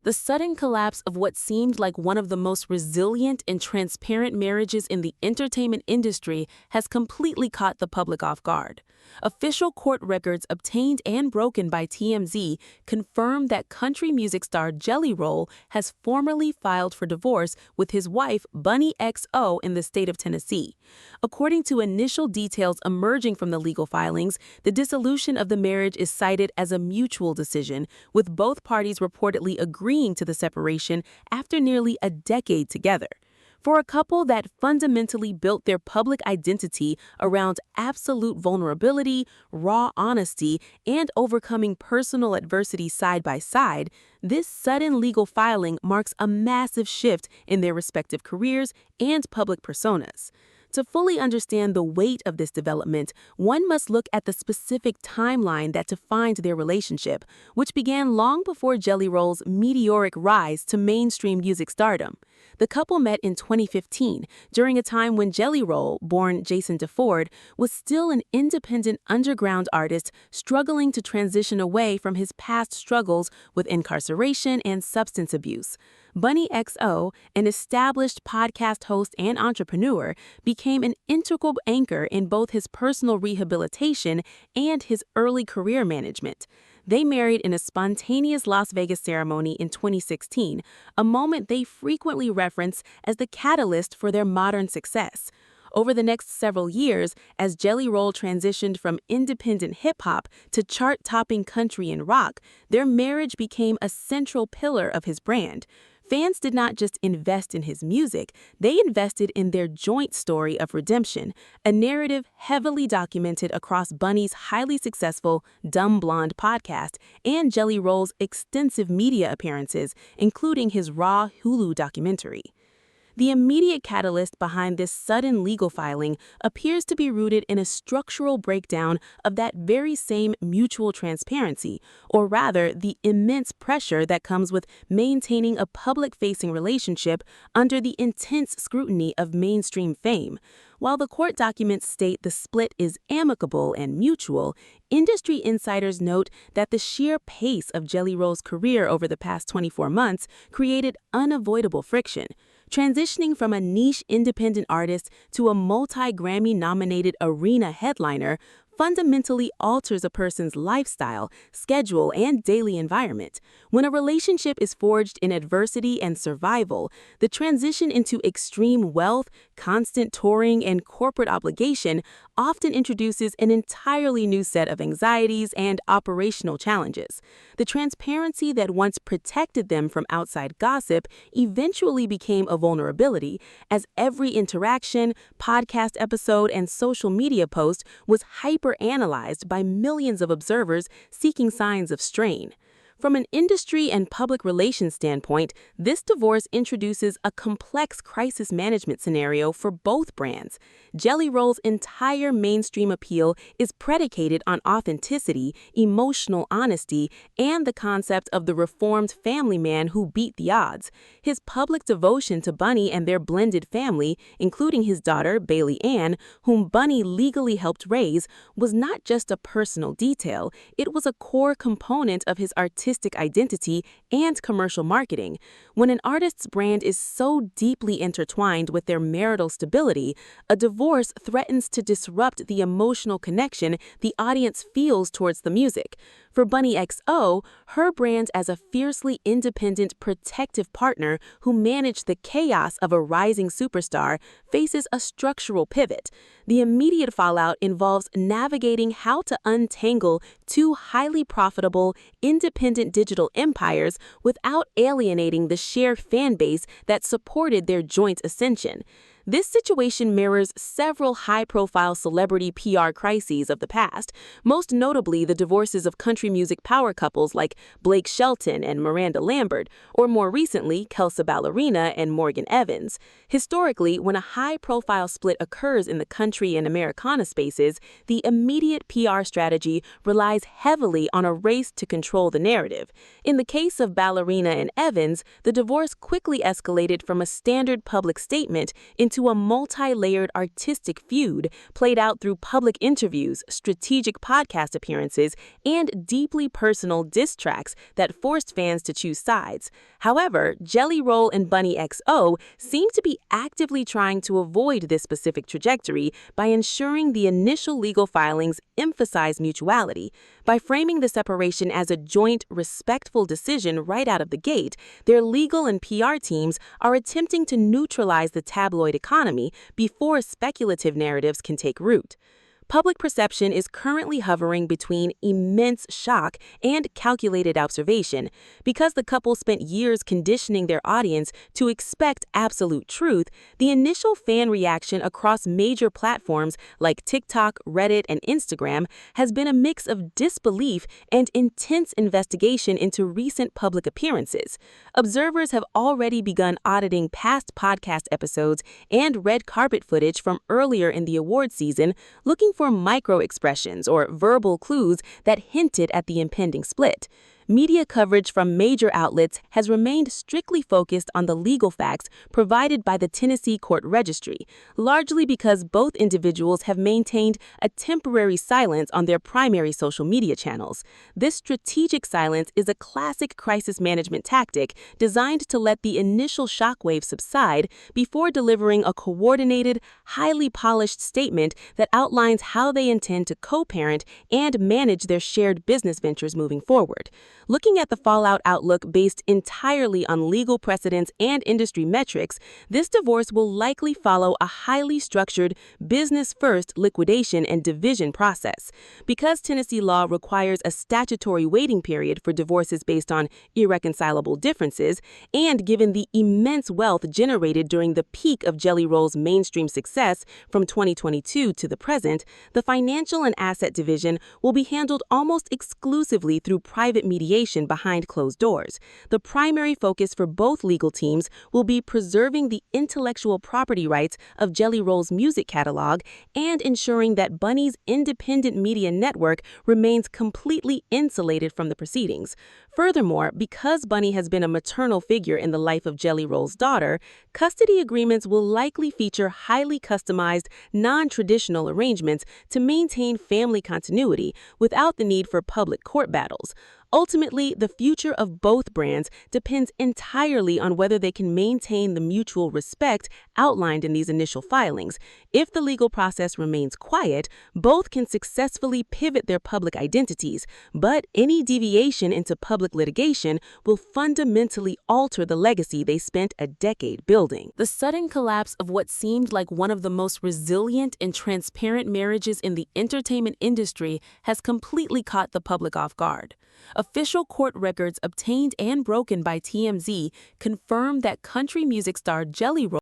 The sudden collapse of what seemed like one of the most resilient and transparent marriages in the entertainment industry has completely caught the public off guard. Official court records obtained and broken by TMZ confirm that country music star Jelly Roll has formally filed for divorce with his wife Bunnie XO in the state of Tennessee. According to initial details emerging from the legal filings, the dissolution of the marriage is cited as a mutual decision, with both parties reportedly agreeing to the separation after nearly a decade together. For a couple that fundamentally built their public identity around absolute vulnerability, raw honesty, and overcoming personal adversity side by side, this sudden legal filing marks a massive shift in their respective careers and public personas. To fully understand the weight of this development, one must look at the specific timeline that defined their relationship, which began long before Jelly Roll's meteoric rise to mainstream music stardom. The couple met in 2015, during a time when Jelly Roll, born Jason DeFord, was still an independent underground artist struggling to transition away from his past struggles with incarceration and substance abuse. Bunnie XO, an established podcast host and entrepreneur, became an integral anchor in both his personal rehabilitation and his early career management. They married in a spontaneous Las Vegas ceremony in 2016, a moment they frequently reference as the catalyst for their modern success. Over the next several years, as Jelly Roll transitioned from independent hip-hop to chart-topping country and rock, their marriage became a central pillar of his brand. Fans did not just invest in his music, they invested in their joint story of redemption, a narrative heavily documented across Bunnie's highly successful Dumb Blonde podcast and Jelly Roll's extensive media appearances, including his Raw Hulu documentary. The immediate catalyst behind this sudden legal filing appears to be rooted in a structural breakdown of that very same mutual transparency, or rather, the immense pressure that comes with maintaining a public-facing relationship under the intense scrutiny of mainstream fame. While the court documents state the split is amicable and mutual, industry insiders note that the sheer pace of Jelly Roll's career over the past 24 months created unavoidable friction. Transitioning from a niche independent artist to a multi-Grammy-nominated arena headliner fundamentally alters a person's lifestyle, schedule, and daily environment. When a relationship is forged in adversity and survival, the transition into extreme wealth, constant touring, and corporate obligation often introduces an entirely new set of anxieties and operational challenges. The transparency that once protected them from outside gossip eventually became a vulnerability, as every interaction, podcast episode, and social media post was hyper-analyzed by millions of observers seeking signs of strain. From an industry and public relations standpoint, this divorce introduces a complex crisis management scenario for both brands. Jelly Roll's entire mainstream appeal is predicated on authenticity, emotional honesty, and the concept of the reformed family man who beat the odds. His public devotion to Bunnie and their blended family, including his daughter, Bailey Ann, whom Bunnie legally helped raise, was not just a personal detail, it was a core component of his artistic identity and commercial marketing. When an artist's brand is so deeply intertwined with their marital stability, a divorce threatens to disrupt the emotional connection the audience feels towards the music. For Bunnie XO, her brand as a fiercely independent, protective partner who managed the chaos of a rising superstar faces a structural pivot. The immediate fallout involves navigating how to untangle two highly profitable, independent digital empires without alienating the shared fan base that supported their joint ascension. This situation mirrors several high-profile celebrity PR crises of the past, most notably the divorces of country music power couples like Blake Shelton and Miranda Lambert, or more recently, Kelsa Ballerina and Morgan Evans. Historically, when a high-profile split occurs in the country and Americana spaces, the immediate PR strategy relies heavily on a race to control the narrative. In the case of Ballerina and Evans, the divorce quickly escalated from a standard public statement into into a multi-layered artistic feud played out through public interviews, strategic podcast appearances, and deeply personal diss tracks that forced fans to choose sides. However, Roll and Bunnie XO seem to be actively trying to avoid this specific trajectory by ensuring the initial legal filings emphasize mutuality. By framing the separation as a joint, respectful decision right out of the gate, their legal and PR teams are attempting to neutralize the tabloid economy before speculative narratives can take root. Public perception is currently hovering between immense shock and calculated observation. Because the couple spent years conditioning their audience to expect absolute truth, the initial fan reaction across major platforms like TikTok, Reddit, and Instagram has been a mix of disbelief and intense investigation into recent public appearances. Observers have already begun auditing past podcast episodes and red carpet footage from earlier in the award season, looking for micro-expressions or verbal clues that hinted at the impending split. Media coverage from major outlets has remained strictly focused on the legal facts provided by the Tennessee Court Registry, largely because both individuals have maintained a temporary silence on their primary social media channels. This strategic silence is a classic crisis management tactic designed to let the initial shockwave subside before delivering a coordinated, highly polished statement that outlines how they intend to co-parent and manage their shared business ventures moving forward. Looking at the fallout outlook based entirely on legal precedents and industry metrics, this divorce will likely follow a highly structured business-first liquidation and division process. Because Tennessee law requires a statutory waiting period for divorces based on irreconcilable differences, and given the immense wealth generated during the peak of Jelly Roll's mainstream success from 2022 to the present, the financial and asset division will be handled almost exclusively through private mediation behind closed doors. The primary focus for both legal teams will be preserving the intellectual property rights of Jelly Roll's music catalog and ensuring that Bunnie's independent media network remains completely insulated from the proceedings. Furthermore, because Bunnie has been a maternal figure in the life of Jelly Roll's daughter, custody agreements will likely feature highly customized, non-traditional arrangements to maintain family continuity without the need for public court battles. Ultimately, the future of both brands depends entirely on whether they can maintain the mutual respect outlined in these initial filings. If the legal process remains quiet, both can successfully pivot their public identities, but any deviation into public litigation will fundamentally alter the legacy they spent a decade building. The sudden collapse of what seemed like one of the most resilient and transparent marriages in the entertainment industry has completely caught the public off guard. Official court records obtained and broken by TMZ confirm that country music star Jelly Roll